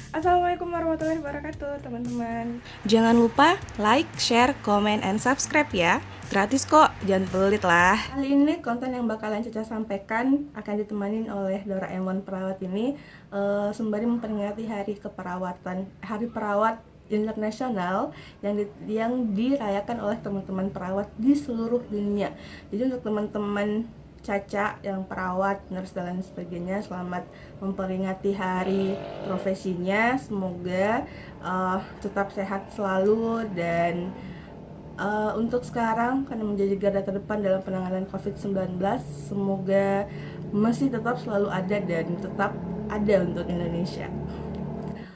Assalamualaikum warahmatullahi wabarakatuh, teman-teman. Jangan lupa like, share, comment, and subscribe ya. Gratis kok, jangan pelit lah. Kali ini konten yang bakalan Caca sampaikan akan ditemani oleh Doraemon perawat ini sembari memperingati Hari Perawat Internasional yang dirayakan oleh teman-teman perawat di seluruh dunia. Jadi untuk teman-teman Caca yang perawat, nurse dan lain sebagainya, selamat memperingati hari profesinya. Semoga tetap sehat selalu dan untuk sekarang karena menjadi garda terdepan dalam penanganan COVID-19, semoga masih tetap selalu ada dan tetap ada untuk Indonesia.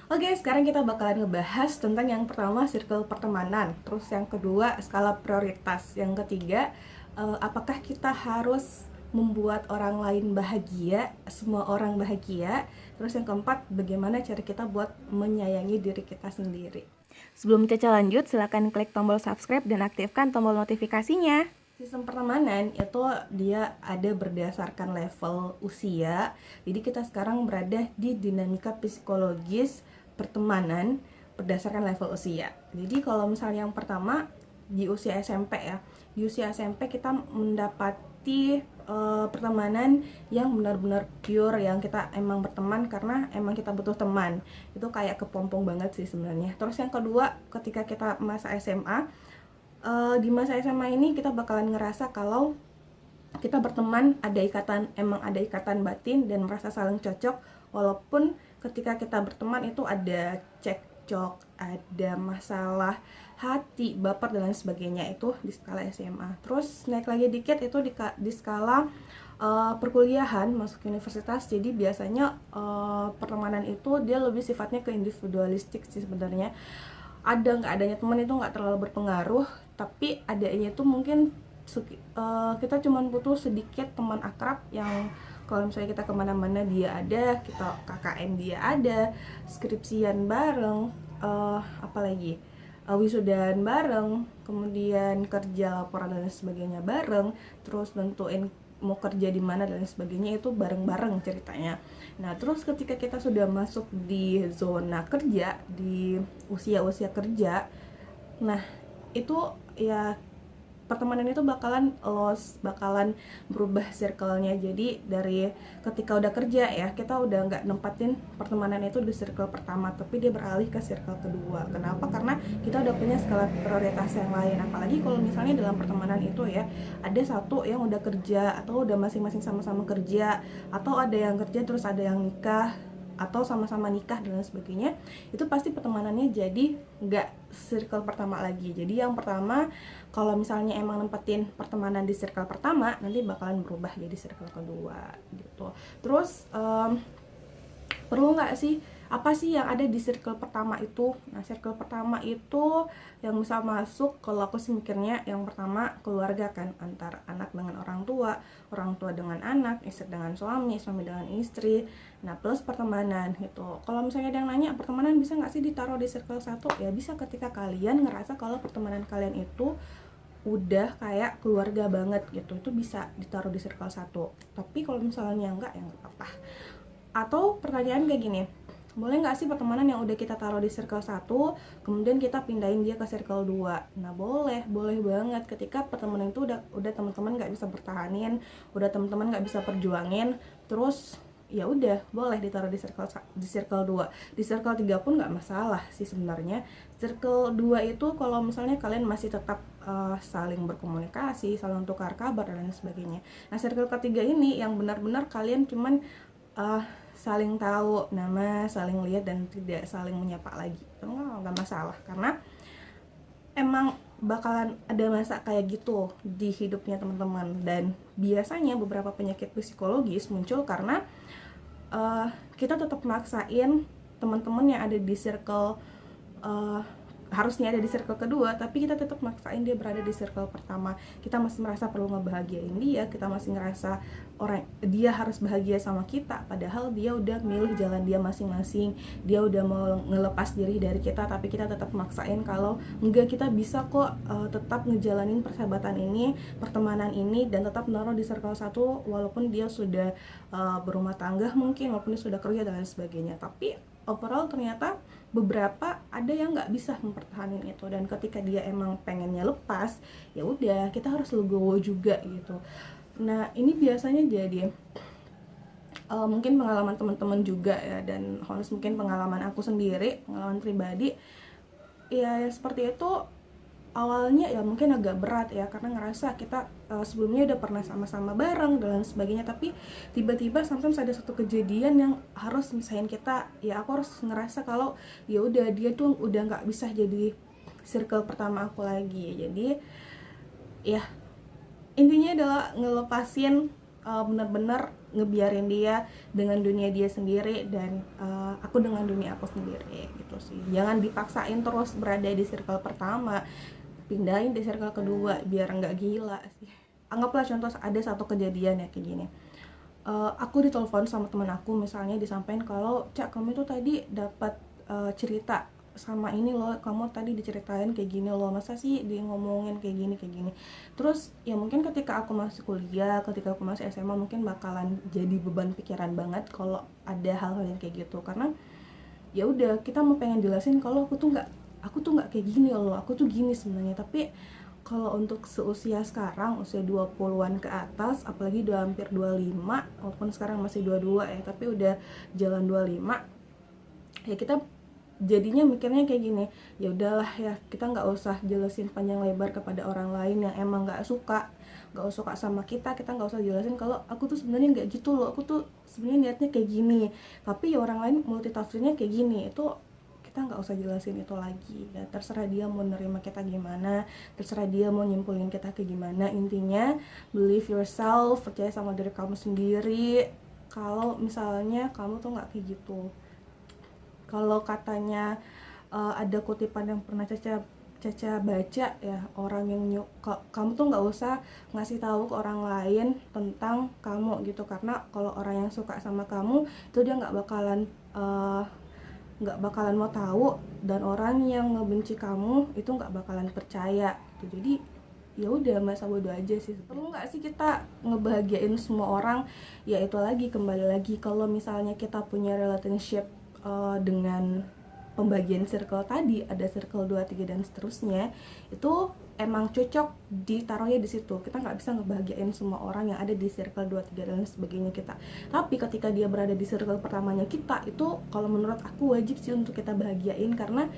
Oke, sekarang kita bakalan ngebahas tentang yang pertama, circle pertemanan. Terus yang kedua, skala prioritas. Yang ketiga, apakah kita harus membuat orang lain bahagia, semua orang bahagia. Terus yang keempat, bagaimana cara kita buat menyayangi diri kita sendiri. Sebelum Caca lanjut, silakan klik tombol subscribe dan aktifkan tombol notifikasinya. Sistem pertemanan itu dia ada berdasarkan level usia. Jadi kita sekarang berada di dinamika psikologis pertemanan berdasarkan level usia. Jadi kalau misalnya yang pertama di usia SMP ya, di usia SMP kita mendapati pertemanan yang benar-benar pure, yang kita emang berteman karena emang kita butuh teman. Itu kayak kepompong banget sih sebenarnya. Terus yang kedua, ketika kita masa SMA, di masa SMA ini kita bakalan ngerasa kalau kita berteman emang ada ikatan batin dan merasa saling cocok, walaupun ketika kita berteman itu ada cekcok, ada masalah hati, baper dan lain sebagainya. Itu di skala SMA. Terus naik lagi dikit itu di skala perkuliahan, masuk universitas. Jadi biasanya pertemanan itu dia lebih sifatnya ke individualistik sih sebenarnya. Ada nggak adanya teman itu nggak terlalu berpengaruh, tapi adanya itu mungkin kita cuma butuh sedikit teman akrab yang kalau misalnya kita kemana-mana dia ada, kita KKN dia ada, skripsian bareng, apalagi wisudaan bareng, kemudian kerja laporan dan sebagainya bareng, terus nentuin mau kerja di mana dan sebagainya, itu bareng-bareng ceritanya. Nah, terus ketika kita sudah masuk di zona kerja, di usia-usia kerja, nah itu ya pertemanan itu bakalan berubah circle-nya. Jadi dari ketika udah kerja ya, kita udah nggak nempatin pertemanan itu di circle pertama, tapi dia beralih ke circle kedua. Kenapa? Karena kita udah punya skala prioritas yang lain. Apalagi kalau misalnya dalam pertemanan itu ya, ada satu yang udah kerja atau udah masing-masing sama-sama kerja, atau ada yang kerja terus ada yang nikah atau sama-sama nikah dan lain sebagainya, itu pasti pertemanannya jadi nggak circle pertama lagi. Jadi yang pertama, kalau misalnya emang nempetin pertemanan di circle pertama, nanti bakalan berubah jadi circle kedua gitu. Terus perlu nggak sih, apa sih yang ada di circle pertama itu? Nah, circle pertama itu yang bisa masuk, kalau aku sih mikirnya yang pertama keluarga kan, antara anak dengan orang tua dengan anak, istri dengan suami dengan istri. Nah, plus pertemanan gitu. Kalau misalnya ada yang nanya, pertemanan bisa nggak sih ditaruh di circle satu? Ya bisa, ketika kalian ngerasa kalau pertemanan kalian itu udah kayak keluarga banget gitu, itu bisa ditaruh di circle satu. Tapi kalau misalnya enggak, ya nggak apa-apa. Atau pertanyaan kayak gini, boleh nggak sih pertemanan yang udah kita taruh di circle 1 kemudian kita pindahin dia ke circle 2? Nah, boleh banget. Ketika pertemanan itu udah teman-teman nggak bisa bertahanin, udah teman-teman nggak bisa perjuangin, terus ya udah boleh ditaruh di circle 2. Di circle 3 pun nggak masalah sih sebenarnya. Circle 2 itu kalau misalnya kalian masih tetap saling berkomunikasi, saling tukar kabar dan lain sebagainya. Nah, circle ketiga ini yang benar-benar kalian cuman saling tahu nama, saling lihat dan tidak saling menyapa lagi. Itu nggak masalah, karena emang bakalan ada masa kayak gitu di hidupnya teman-teman. Dan biasanya beberapa penyakit psikologis muncul karena kita tetap maksain teman-teman yang ada di circle harusnya ada di circle kedua, tapi kita tetap maksain dia berada di circle pertama. Kita masih merasa perlu ngebahagiain dia, kita masih ngerasa dia harus bahagia sama kita, padahal dia udah milih jalan dia masing-masing, dia udah mau ngelepas diri dari kita, tapi kita tetap maksain kalau enggak, kita bisa kok tetap ngejalanin persahabatan ini, pertemanan ini, dan tetap naruh di circle satu walaupun dia sudah berumah tangga mungkin, walaupun dia sudah kerja dan lain sebagainya. Tapi overall ternyata beberapa ada yang nggak bisa mempertahankan itu, dan ketika dia emang pengennya lepas, ya udah kita harus legowo juga gitu. Nah ini biasanya jadi mungkin pengalaman teman-teman juga ya, dan harus mungkin pengalaman aku sendiri, pengalaman pribadi ya seperti itu. Awalnya ya mungkin agak berat ya, karena ngerasa kita sebelumnya udah pernah sama-sama bareng dan lain sebagainya, tapi tiba-tiba sometimes ada satu kejadian yang harus misahin kita. Ya aku harus ngerasa kalau ya udah dia tuh udah nggak bisa jadi circle pertama aku lagi. Jadi ya intinya adalah ngelepasin, bener-bener ngebiarin dia dengan dunia dia sendiri, dan aku dengan dunia aku sendiri gitu sih. Jangan dipaksain terus berada di circle pertama, pindahin di circle kedua biar nggak gila sih. Anggaplah contoh ada satu kejadian ya kayak gini. Aku ditelepon sama teman aku, misalnya disampaikan kalau Cak, kamu itu tadi dapat cerita sama ini loh, kamu tadi diceritain kayak gini loh, masa sih dia ngomongin kayak gini. Terus ya mungkin ketika aku masih kuliah, ketika aku masih SMA, mungkin bakalan jadi beban pikiran banget kalau ada hal-hal yang kayak gitu, karena ya udah kita mau pengen jelasin kalau aku tuh nggak kayak gini loh, aku tuh gini sebenarnya. Tapi kalau untuk seusia sekarang, usia 20-an ke atas, apalagi udah hampir 25, walaupun sekarang masih 22 ya, tapi udah jalan 25, ya kita jadinya mikirnya kayak gini, ya udahlah ya, kita nggak usah jelasin panjang lebar kepada orang lain yang emang nggak suka sama kita nggak usah jelasin kalau aku tuh sebenarnya nggak gitu loh, aku tuh sebenarnya niatnya kayak gini, tapi ya orang lain multitafsirnya kayak gini. Itu kita nggak usah jelasin itu lagi ya, terserah dia mau nerima kita gimana, terserah dia mau nyimpulin kita kayak gimana. Intinya believe yourself, percaya sama diri kamu sendiri kalau misalnya kamu tuh nggak kayak gitu. Kalau katanya ada kutipan yang pernah Caca baca ya, orang yang kamu tuh nggak usah ngasih tahu ke orang lain tentang kamu gitu, karena kalau orang yang suka sama kamu itu dia nggak bakalan mau tahu, dan orang yang ngebenci kamu itu nggak bakalan percaya gitu. Jadi ya udah, masa bodo aja sih. Perlu nggak sih kita ngebahagiain semua orang? Ya itu lagi, kembali lagi, kalau misalnya kita punya relationship dengan pembagian circle tadi, ada circle 2, 3 dan seterusnya, itu emang cocok ditaruhnya di situ. Kita nggak bisa ngebahagiain semua orang yang ada di circle 2, 3 dan sebagainya kita. Tapi ketika dia berada di circle pertamanya kita, itu kalau menurut aku wajib sih untuk kita bahagiain, karena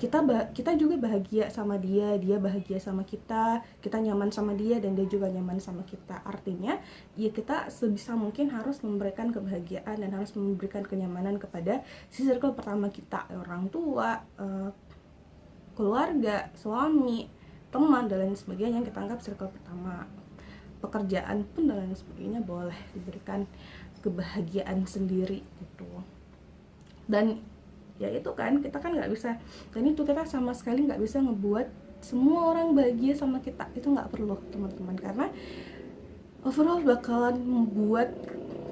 kita juga bahagia sama dia, dia bahagia sama kita nyaman sama dia, dan dia juga nyaman sama kita. Artinya ya kita sebisa mungkin harus memberikan kebahagiaan dan harus memberikan kenyamanan kepada si circle pertama kita, orang tua, keluarga, suami, teman dan lain sebagainya yang kita anggap circle pertama. Pekerjaan pun dan lain sebagainya boleh diberikan kebahagiaan sendiri gitu. Dan ya itu kan, kita kan nggak bisa, dan itu kita sama sekali nggak bisa ngebuat semua orang bahagia sama kita. Itu nggak perlu teman-teman, karena overall bakalan membuat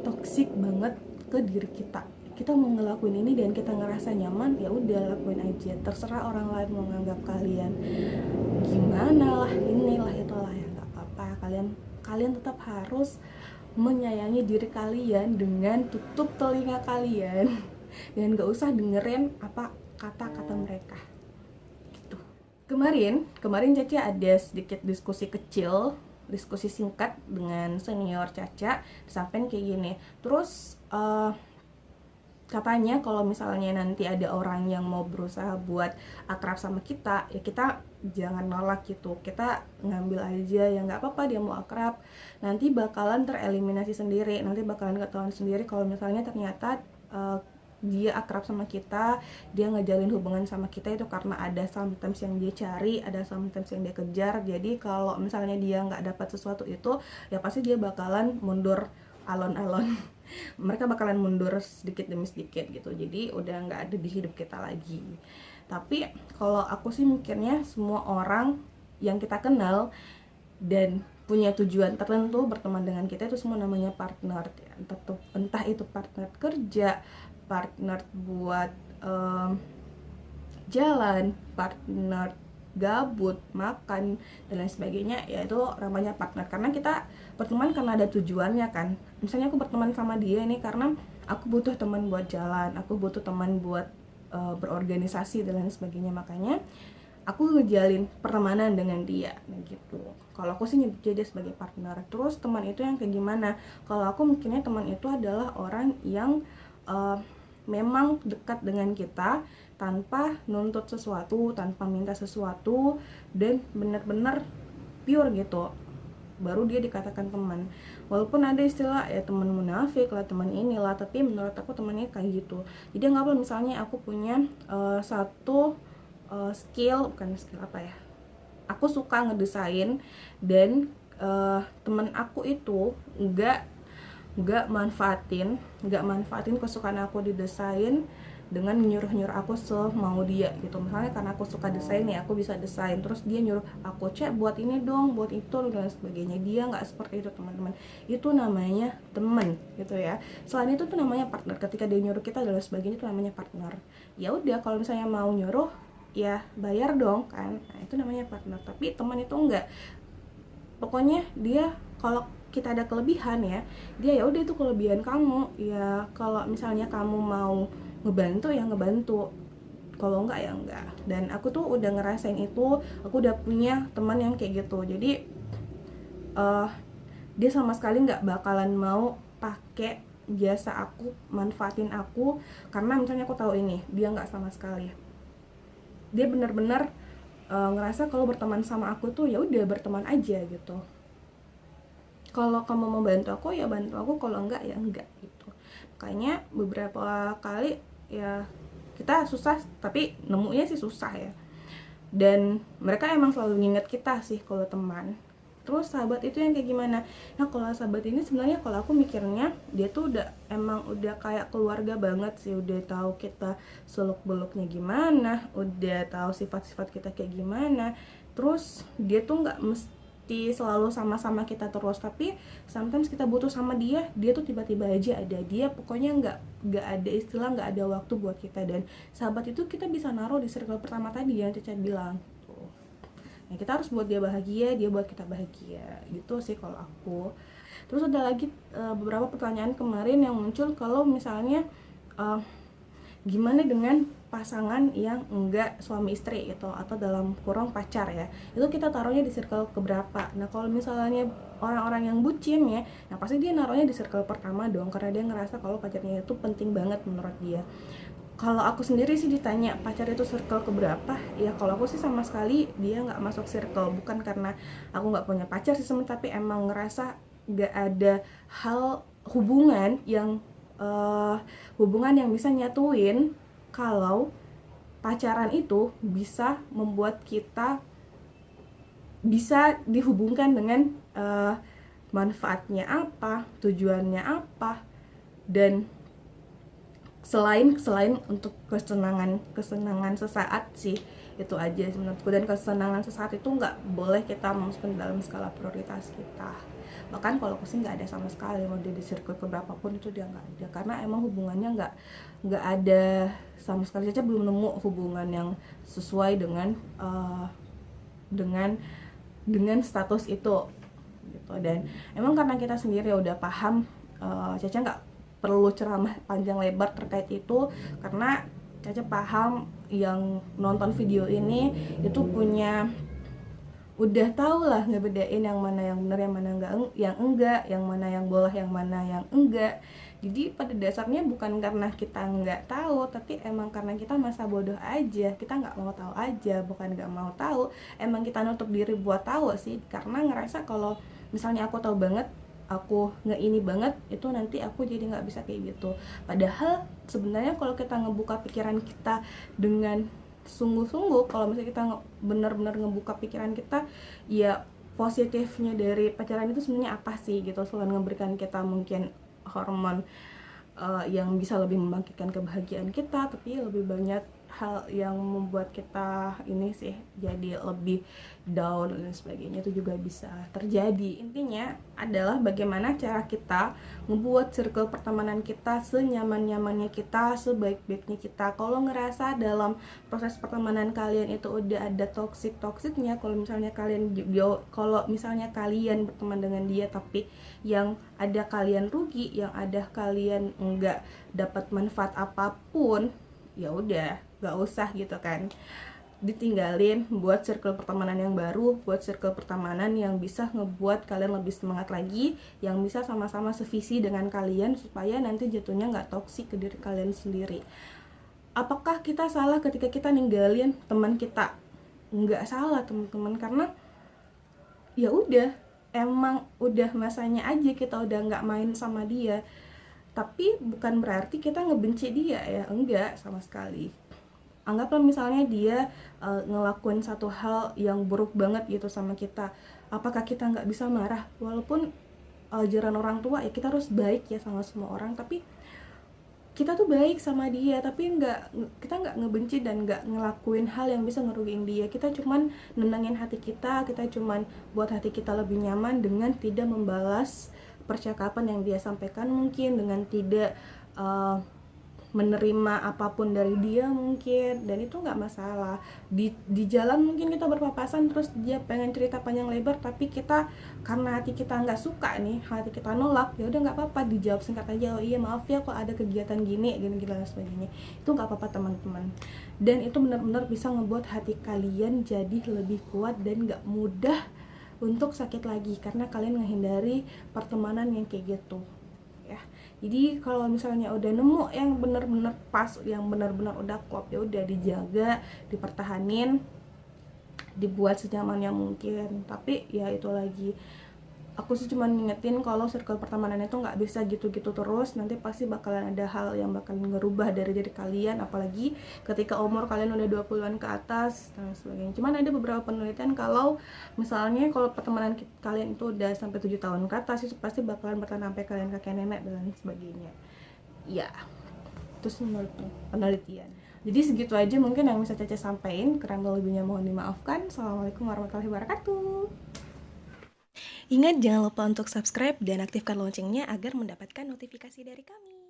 toksik banget ke diri kita. Kita mau ngelakuin ini dan kita ngerasa nyaman, ya udah lakuin aja, terserah orang lain mau nganggap kalian gimana lah, inilah itulah, ya nggak apa-apa. Kalian tetap harus menyayangi diri kalian dengan tutup telinga kalian dan gak usah dengerin apa kata-kata mereka gitu. Kemarin Caca ada sedikit diskusi singkat dengan senior Caca, disampaikan kayak gini. Terus katanya kalau misalnya nanti ada orang yang mau berusaha buat akrab sama kita, ya kita jangan nolak gitu, kita ngambil aja, ya nggak apa-apa dia mau akrab, nanti bakalan tereliminasi sendiri, nanti bakalan ketahuan sendiri kalau misalnya ternyata dia akrab sama kita, dia ngejalin hubungan sama kita itu karena ada sometimes yang dia cari, ada sometimes yang dia kejar. Jadi kalau misalnya dia nggak dapat sesuatu itu, ya pasti dia bakalan mundur alon-alon. Mereka bakalan mundur sedikit demi sedikit gitu. Jadi udah nggak ada di hidup kita lagi. Tapi kalau aku sih mikirnya, semua orang yang kita kenal dan punya tujuan tertentu berteman dengan kita itu semua namanya partner ya. Entah itu partner kerja, partner buat jalan, partner gabut, makan dan lain sebagainya, ya itu namanya partner. Karena kita berteman karena ada tujuannya kan. Misalnya aku berteman sama dia ini karena aku butuh teman buat jalan, aku butuh teman buat berorganisasi dan lain sebagainya, makanya aku ngejalin pertemanan dengan dia gitu. Kalau aku sih nyebutnya dia sebagai partner. Terus teman itu yang kayak gimana? Kalau aku mikirnya teman itu adalah orang yang memang dekat dengan kita tanpa nuntut sesuatu, tanpa minta sesuatu, dan benar-benar pure gitu, baru dia dikatakan teman. Walaupun ada istilah ya teman munafik lah, teman inilah, tapi menurut aku temannya kayak gitu. Jadi anggaplah misalnya aku punya satu skill, bukan skill apa ya, aku suka ngedesain dan teman aku itu nggak manfaatin kesukaan aku di desain dengan nyuruh aku semau dia gitu. Misalnya karena aku suka desain nih, aku bisa desain, terus dia nyuruh aku cek buat ini dong, buat itu dan sebagainya. Dia nggak seperti itu teman-teman. Itu namanya teman gitu ya. Selain itu tuh namanya partner. Ketika dia nyuruh kita dan sebagainya itu namanya partner. Ya udah, kalau misalnya mau nyuruh ya bayar dong kan. Nah, itu namanya partner. Tapi teman itu enggak. Pokoknya dia kalau kita ada kelebihan ya, dia ya udah itu kelebihan kamu. Ya kalau misalnya kamu mau ngebantu ya ngebantu, kalau enggak ya enggak. Dan aku tuh udah ngerasain itu, aku udah punya teman yang kayak gitu. Jadi dia sama sekali nggak bakalan mau pakai jasa aku, manfaatin aku, karena misalnya aku tahu ini dia nggak sama sekali. Dia benar-benar ngerasa kalau berteman sama aku tuh ya udah berteman aja gitu. Kalau kamu mau bantu aku ya bantu aku, kalau enggak ya enggak gitu. Makanya beberapa kali ya kita susah, tapi nemunya sih susah ya. Dan mereka emang selalu nginget kita sih kalau teman. Terus sahabat itu yang kayak gimana? Nah kalau sahabat ini sebenarnya kalau aku mikirnya dia tuh udah kayak keluarga banget sih. Udah tahu kita seluk beluknya gimana, udah tahu sifat-sifat kita kayak gimana. Terus dia tuh nggak mesti selalu sama-sama kita terus, tapi sometimes kita butuh sama dia tuh tiba-tiba aja ada. Dia pokoknya nggak ada istilah nggak ada waktu buat kita. Dan sahabat itu kita bisa naruh di circle pertama tadi yang Caca bilang. Ya, kita harus buat dia bahagia, dia buat kita bahagia gitu sih kalau aku. Terus ada lagi beberapa pertanyaan kemarin yang muncul, kalau misalnya gimana dengan pasangan yang enggak suami istri gitu, atau dalam kurung pacar ya, itu kita taruhnya di circle keberapa? Nah kalau misalnya orang-orang yang bucin ya, nah pasti dia naruhnya di circle pertama dong, karena dia ngerasa kalau pacarnya itu penting banget menurut dia. Kalau aku sendiri sih ditanya pacar itu circle keberapa, ya kalau aku sih sama sekali dia nggak masuk circle. Bukan karena aku nggak punya pacar sih sebenarnya, tapi emang ngerasa nggak ada hubungan yang bisa nyatuin kalau pacaran itu bisa membuat kita bisa dihubungkan dengan manfaatnya apa, tujuannya apa, dan selain untuk kesenangan sesaat sih. Itu aja menurutku. Dan kesenangan sesaat itu nggak boleh kita masukkan dalam skala prioritas kita. Bahkan kalau aku sih nggak ada sama sekali, mau dia di circle keberapapun itu dia nggak ada, karena emang hubungannya nggak ada sama sekali. Caca belum nemu hubungan yang sesuai dengan status itu gitu. Dan emang karena kita sendiri udah paham, Caca nggak perlu ceramah panjang lebar terkait itu, karena Caca paham yang nonton video ini itu udah tau lah ngebedain yang mana yang benar, yang mana enggak, yang mana yang boleh, yang mana yang enggak. Jadi pada dasarnya bukan karena kita nggak tahu, tapi emang karena kita masa bodoh aja, kita nggak mau tahu aja. Bukan nggak mau tahu, emang kita nutup diri buat tahu sih, karena ngerasa kalau misalnya aku tahu banget, aku nggak ini banget, itu nanti aku jadi nggak bisa kayak gitu. Padahal sebenarnya kalau kita ngebuka pikiran kita dengan sungguh-sungguh, kalau misalnya kita benar-benar ngebuka pikiran kita, ya positifnya dari pacaran itu sebenarnya apa sih gitu. Selain memberikan kita mungkin hormon yang bisa lebih membangkitkan kebahagiaan kita, tapi lebih banyak hal yang membuat kita ini sih jadi lebih down dan sebagainya, itu juga bisa terjadi. Intinya adalah bagaimana cara kita membuat circle pertemanan kita senyaman-nyamannya kita, sebaik-baiknya kita. Kalau ngerasa dalam proses pertemanan kalian itu udah ada toksik-toksiknya, kalau misalnya kalian berteman dengan dia tapi yang ada kalian rugi, yang ada kalian enggak dapat manfaat apapun, ya udah gak usah gitu kan, ditinggalin, buat circle pertemanan yang baru, buat circle pertemanan yang bisa ngebuat kalian lebih semangat lagi, yang bisa sama-sama sevisi dengan kalian supaya nanti jatuhnya nggak toksik ke diri kalian sendiri. Apakah kita salah ketika kita ninggalin teman kita? Nggak salah teman-teman, karena ya udah, emang udah masanya aja kita udah nggak main sama dia. Tapi bukan berarti kita ngebenci dia ya, enggak sama sekali. Anggaplah misalnya dia ngelakuin satu hal yang buruk banget gitu sama kita, apakah kita nggak bisa marah? Walaupun ajaran orang tua ya kita harus baik ya sama semua orang, tapi kita tuh baik sama dia, tapi kita nggak ngebenci dan nggak ngelakuin hal yang bisa ngerugiin dia. Kita cuman nenangin hati kita cuman buat hati kita lebih nyaman dengan tidak membalas percakapan yang dia sampaikan, mungkin dengan tidak menerima apapun dari dia mungkin, dan itu nggak masalah. Di jalan mungkin kita berpapasan terus dia pengen cerita panjang lebar, tapi kita karena hati kita nggak suka nih, hati kita nolak, ya udah nggak apa-apa, dijawab singkat aja, oh iya maaf ya kok ada kegiatan gini dan sebagainya. Itu nggak apa-apa teman-teman, dan itu benar-benar bisa ngebuat hati kalian jadi lebih kuat dan nggak mudah untuk sakit lagi, karena kalian menghindari pertemanan yang kayak gitu ya. Jadi kalau misalnya udah nemu yang benar-benar pas, yang benar-benar udah klop, ya udah dijaga, dipertahanin, dibuat senyamannya mungkin. Tapi ya itu lagi, aku sih cuma ngingetin kalau circle pertemanan itu nggak bisa gitu-gitu terus, nanti pasti bakalan ada hal yang bakal ngerubah dari diri kalian, apalagi ketika umur kalian udah 20-an ke atas dan sebagainya. Cuman ada beberapa penelitian kalau misalnya kalau pertemanan kalian itu udah sampai 7 tahun ke atas, itu pasti bakalan bertahan sampai kalian kakek nenek dan sebagainya ya. Terus menurut penelitian. Jadi segitu aja mungkin yang bisa Caca sampaikan, kurang lebihnya mohon dimaafkan. Assalamualaikum warahmatullahi wabarakatuh. Ingat jangan lupa untuk subscribe dan aktifkan loncengnya agar mendapatkan notifikasi dari kami.